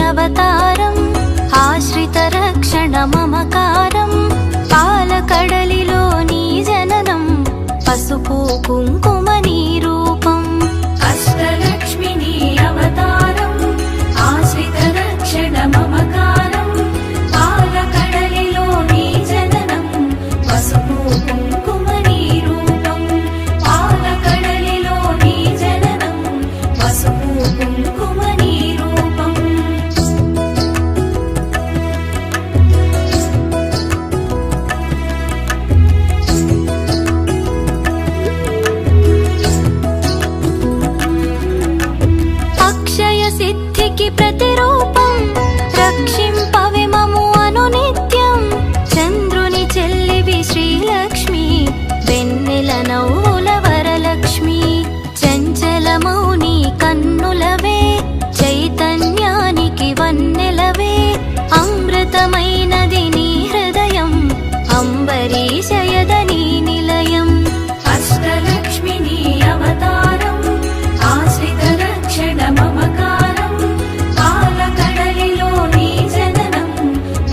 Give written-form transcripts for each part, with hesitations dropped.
అవతారం ఆశ్రిత రక్షణ మమకారం పాలకడలిలో నీ జననం పసుపు కుంకుమ నీ రూపం అష్టలక్ష్మి నీ అవతారం ఆశ్రిత రక్షణ మమకారం పాలకడలిలో నీ జననం పసుపు కుంకుమ నీ రూపం పాలకడలిలో నీ జననం పసుపు కుంకుమ నీ రూపం అక్షయ సిద్ధికి ప్రతిరూపం రక్షింపవే మము అనునిత్యం చంద్రుని చెల్లివి శ్రీలక్ష్మి వెన్నెల నవ్వుల వరలక్ష్మి చంచలమౌని కన్నులవే చైతన్యానికి వన్నెలవే అమృతమైనది నీ హృదయం అంబరీషయదని నిలయం అష్టలక్ష్మి నీ అవతారం ఆశ్రిత రక్షణ మమకారం పాలకడలిలో నీ జననం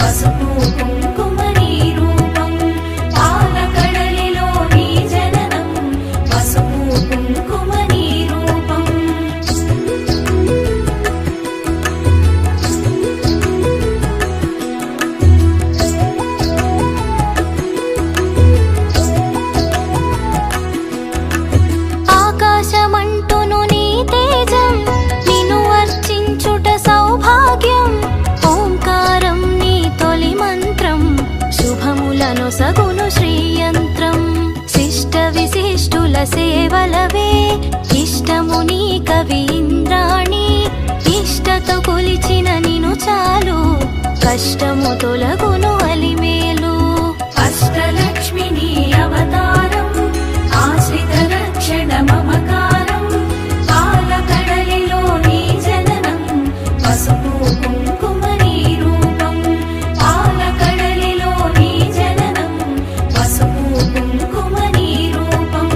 పసుపు కుంకుమ నీ రూపం పాలకడలిలో నీ జననం పసుపు కుంకుమ నీ రూపం ఆకాశమంటును నీ తేజం నిన్ను అర్చించుట సౌభాగ్యం ఓంకారం నీ తొలి మంత్రం శుభములను సగును శ్రీయంత్రం శిష్ట విశిష్టుల సేవలవే ఇష్టము నీ కవి ఇంద్రాణి ఇష్టతో కొలిచిన నిను చాలు కష్టము తొలగును అలిమేలు అష్టలక్ష్మి నీ అవతారం ఆశ్రిత రక్షణ మమకారం పాలకడలిలో నీ జననం పసుపు కుంకుమ నీ రూపం పాలకడలిలో నీ జననం పసుపు కుంకుమ నీ రూపం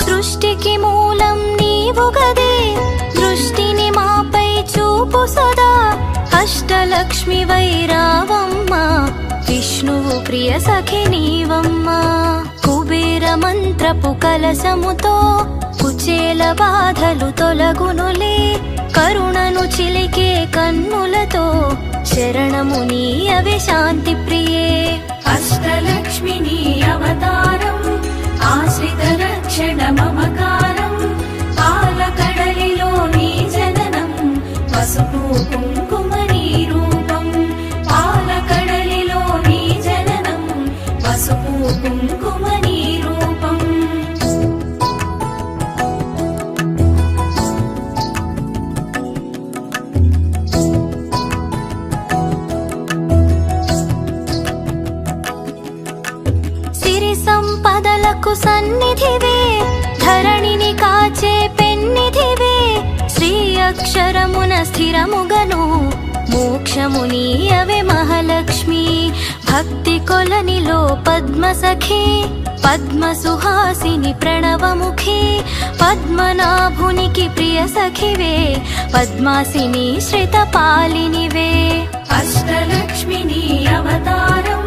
సృష్టికి మూలం నీవు గదే దృష్టిని మాపై చూపు సదా అష్టలక్ష్మి వైరావమ్మ విష్ణువు ప్రియ సఖి నీవమ్మ కుబేర మంత్రపు కలసముతో కుచేల బాధలు తొలగునులే కరుణను చిలికే కన్నులతో శరణము నీయవే శాంతి ప్రియే అష్టలక్ష్మి నీ అవతారం ఆశ్రిత రక్షణ మమకారం పాలకడలిలో నీ జననం పసుపు కుంకుమ నీ రూపం పాలకడలిలో నీ జననం పసుపు కుంకుమ నీ రూపం సిరి సంపదలకు సన్నిధివే ధరణిని కాచే పెన్నిధివే శ్రీ అక్షరమున స్థిరముగను మోక్షము నీయవే మహాలక్ష్మి భక్తి కొలనిలో పద్మసఖి పద్మ సుహాసిని ప్రణవముఖి పద్మనాభునికి ప్రియ సఖివే పద్మాసిని శ్రిత పాలినివే అష్టలక్ష్మి నీ అవతారం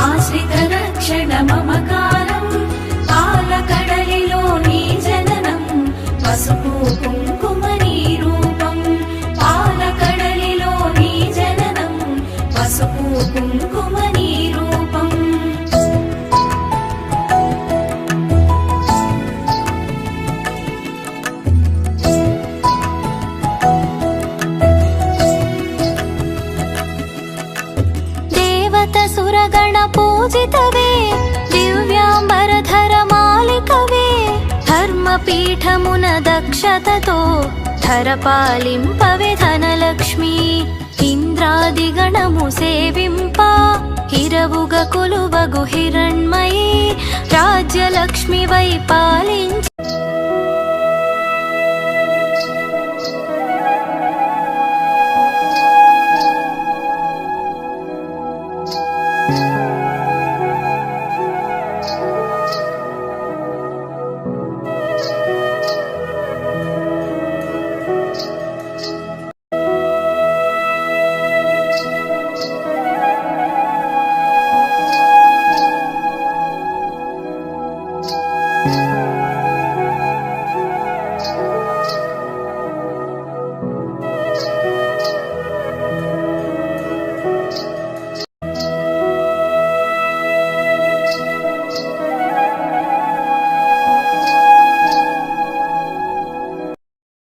ఆశ్రిత రక్షణ మమకారం పాలకడలిలో నీ జననం పసుపు కుంకుమ నీ రూపం పాలకడలిలో నీ జననం పసుపు కుంకుమ నీ రూపం దేవత సురగణ పూజితవే దివ్యాంబరధర మాలికవే ధర్మపీఠమున దక్షతతో ధరపాలింపవే ధనలక్ష్మి ఇంద్రాదిగణము సేవింప హిరవుగ కొలువగు హిరణ్మయీ రాజ్యలక్ష్మి వై పాలించి